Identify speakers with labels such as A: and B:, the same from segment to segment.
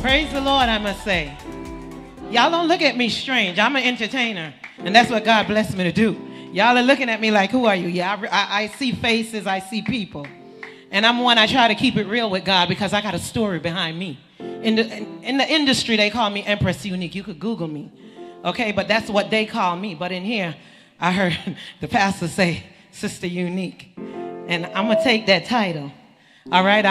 A: Praise the Lord, I must say. Y'all don't look at me strange. I'm an entertainer, and that's what God blessed me to do. Y'all are looking at me like, who are you? Yeah, I see faces, I see people. And I'm one, I try to keep it real with God because I got a story behind me. In the industry, they call me Empress Unique. You could Google me, okay? But that's what they call me. But in here, I heard the pastor say, Sister Unique. And I'm going to take that title, all right?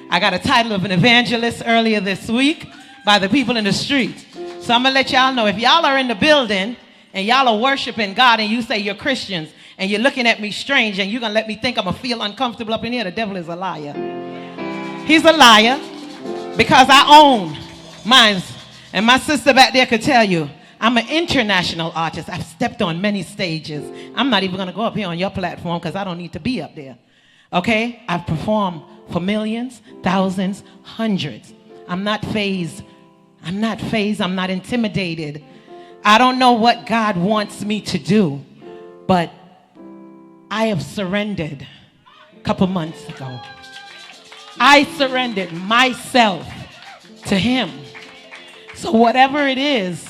A: I got a title of an evangelist earlier this week by the people in the street. So I'm going to let y'all know, if y'all are in the building and y'all are worshiping God and you say you're Christians and you're looking at me strange and you're going to let me think I'm going to feel uncomfortable up in here, the devil is a liar. He's a liar because I own mine. And my sister back there could tell you, I'm an international artist. I've stepped on many stages. I'm not even going to go up here on your platform because I don't need to be up there. Okay? I've performed for millions, thousands, hundreds. I'm not fazed. I'm not intimidated. I don't know what God wants me to do, but I have surrendered a couple months ago. I surrendered myself to him. So whatever it is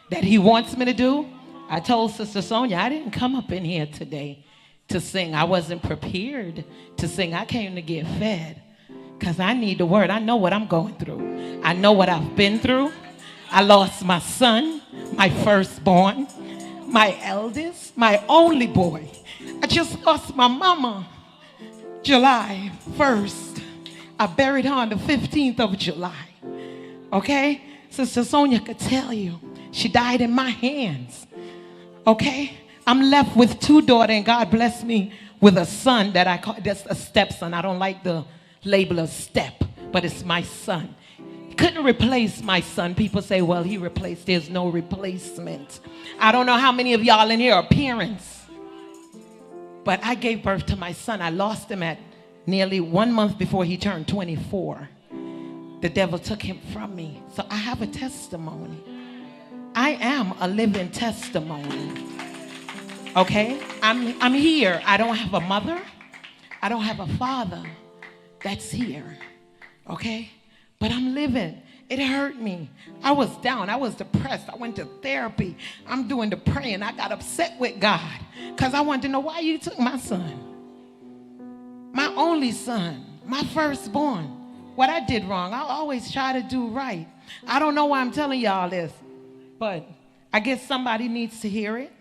A: that he wants me to do, I told Sister Sonia, I didn't come up in here today to sing. I wasn't prepared to sing. I came to get fed because I need the word. I know what I'm going through. I know what I've been through. I lost my son, my firstborn, my eldest, my only boy. I just lost my mama July 1st. I buried her on the 15th of July. Okay? Sister Sonia could tell you. She died in my hands. Okay? I'm left with two daughters, and God blessed me with a son that I call, that's a stepson. I don't like the label of step, but it's my son. He couldn't replace my son. People say, well, he replaced. There's no replacement. I don't know how many of y'all in here are parents, but I gave birth to my son. I lost him at nearly 1 month before he turned 24. The devil took him from me. So I have a testimony. I am a living testimony. Okay? I'm here. I don't have a mother. I don't have a father that's here. Okay? But I'm living. It hurt me. I was down. I was depressed. I went to therapy. I'm doing the praying. I got upset with God because I wanted to know why you took my son. My only son. My firstborn. What I did wrong. I always try to do right. I don't know why I'm telling y'all this, but I guess somebody needs to hear it.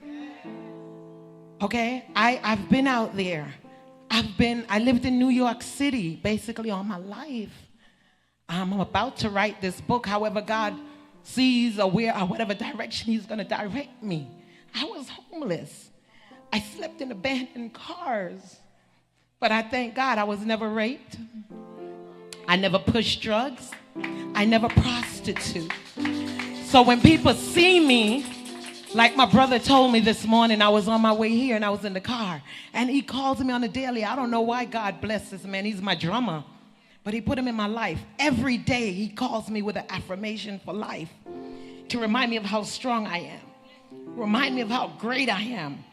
A: Okay? I've been out there. I lived in New York City basically all my life. I'm about to write this book, however God sees or where or whatever direction he's going to direct me. I was homeless. I slept in abandoned cars. But I thank God I was never raped. I never pushed drugs. I never prostitute. So when people see me, like my brother told me this morning, I was on my way here and I was in the car. And he calls me on a daily. I don't know why God bless this man. He's my drummer. But he put him in my life. Every day he calls me with an affirmation for life to remind me of how strong I am. Remind me of how great I am.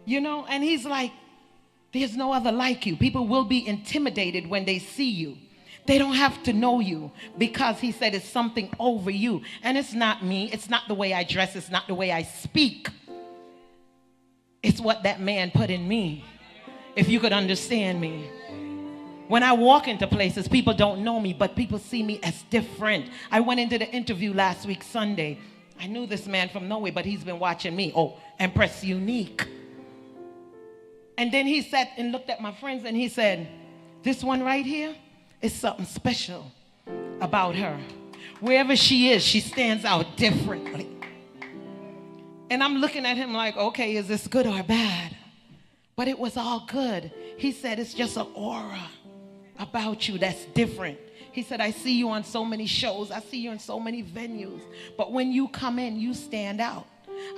A: You know, and he's like, there's no other like you. People will be intimidated when they see you. They don't have to know you because he said it's something over you. And it's not me. It's not the way I dress. It's not the way I speak. It's what that man put in me. If you could understand me. When I walk into places, people don't know me, but people see me as different. I went into the interview last week, Sunday. I knew this man from nowhere, but he's been watching me. Oh, Empress Unique. And then he sat and looked at my friends and he said, this one right here is something special about her. Wherever she is, she stands out differently. And I'm looking at him like, okay, is this good or bad? But it was all good. He said, it's just an aura about you that's different. He said, I see you on so many shows. I see you in so many venues. But when you come in, you stand out.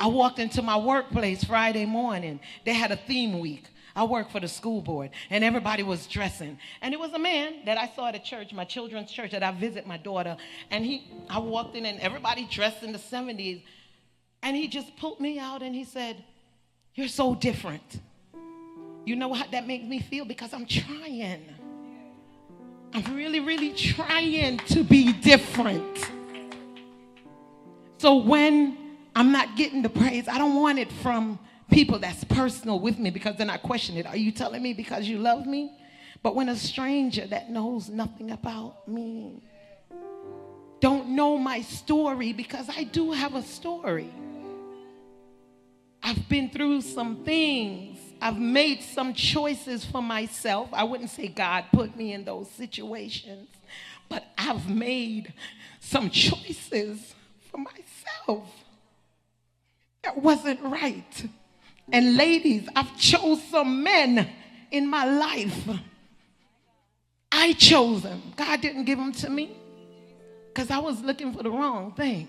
A: I walked into my workplace Friday morning. They had a theme week. I work for the school board, and everybody was dressing. And it was a man that I saw at a church, my children's church, that I visit my daughter. And I walked in, and everybody dressed in the 70s. And he just pulled me out, and he said, you're so different. You know how that makes me feel? Because I'm trying. I'm really, really trying to be different. So when I'm not getting the praise, I don't want it from people that's personal with me, because then I question it. Are you telling me because you love me? But when a stranger that knows nothing about me, don't know my story, because I do have a story. I've been through some things. I've made some choices for myself. I wouldn't say God put me in those situations, but I've made some choices for myself that wasn't right. And ladies, I've chose some men in my life. I chose them. God didn't give them to me because I was looking for the wrong thing.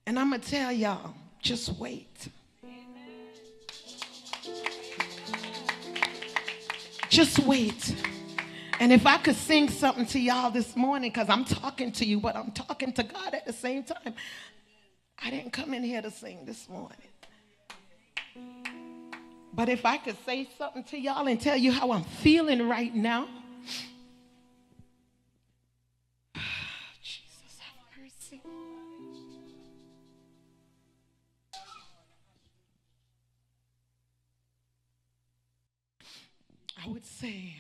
A: And I'm going to tell y'all, just wait. Just wait. And if I could sing something to y'all this morning, because I'm talking to you, but I'm talking to God at the same time. I didn't come in here to sing this morning. But if I could say something to y'all and tell you how I'm feeling right now. Jesus, have mercy. I would say,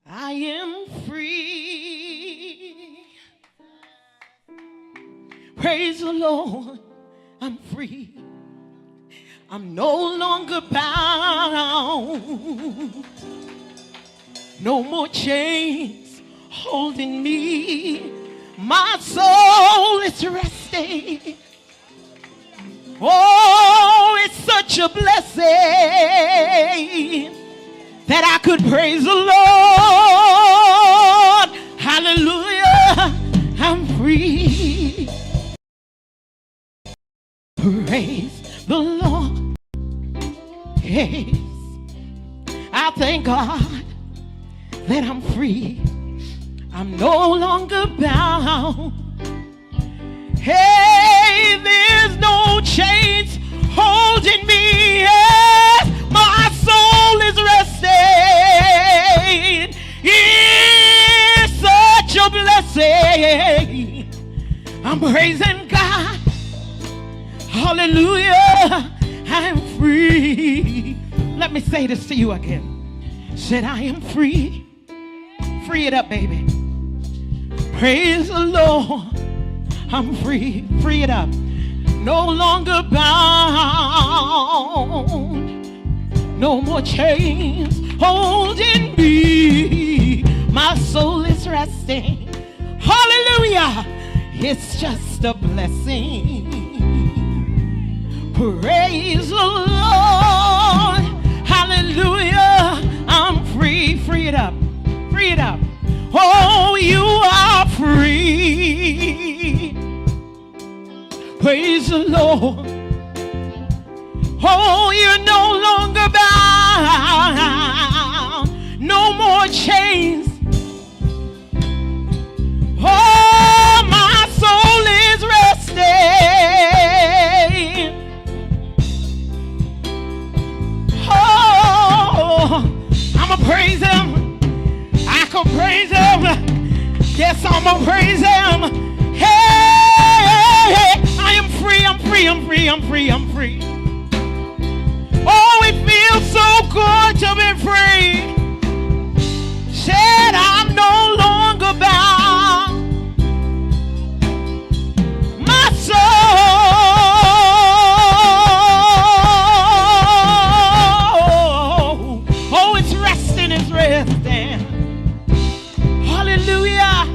A: I am free. Praise the Lord, I'm free. I'm no longer bound. No more chains holding me. My soul is resting. Oh, it's such a blessing that I could praise the Lord. Hallelujah, I'm free. Praise the Lord. Yes, I thank God that I'm free. I'm no longer bound. Hey, there's no chains holding me. Yes, my soul is resting. It's such a blessing. I'm praising God. Hallelujah, I'm free. Let me say this to you again. Said I am free. Free it up, baby. Praise the Lord. I'm free. Free it up. No longer bound. No more chains holding me. My soul is resting. Hallelujah. It's just a blessing. Praise the Lord. Hallelujah. I'm free. Free it up. Free it up. Oh, you are free. Praise the Lord. Oh, you're no longer bound. No more chains. Oh, my soul is resting. Oh, I'ma praise him. I can praise him. Yes, I'ma praise him. Hey, I am free, I'm free, I'm free, I'm free, I'm free. Oh, it feels so good to be free. Said I'm no longer bound. My soul, oh, it's resting, it's resting. Hallelujah.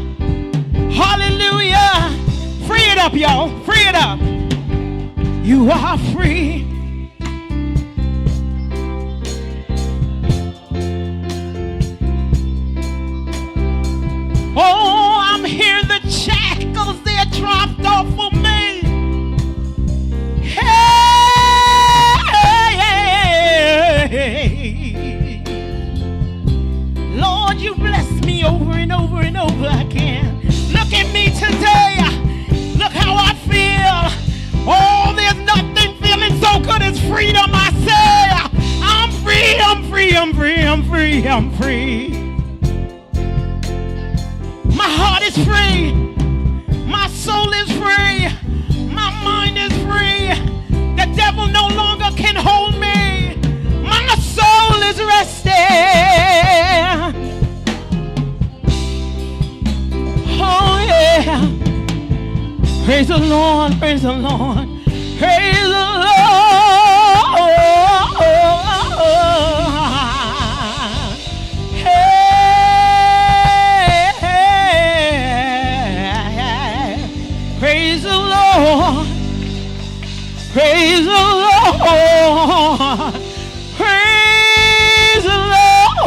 A: Hallelujah. Free it up, y'all. Free it up. You are free. Oh, I'm hearing the shackles they're dropped off for me. Hey, Lord, you bless me over and over and over again. Look at me today. Look how I feel. Oh, there's nothing feeling so good as freedom. I say, I'm free, I'm free, I'm free, I'm free, I'm free. is free. My soul is free. My mind is free. The devil no longer can hold me. My soul is resting. Oh yeah. Praise the Lord, praise the Lord, praise the Lord. Praise the Lord. Praise the Lord. Praise the Lord.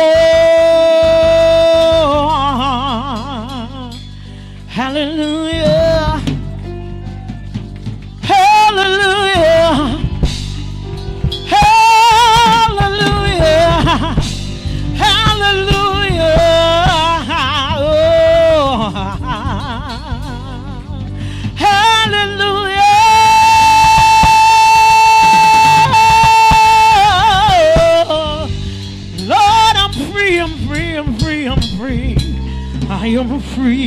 A: Hallelujah. Hallelujah. Hallelujah. Hallelujah. I am free.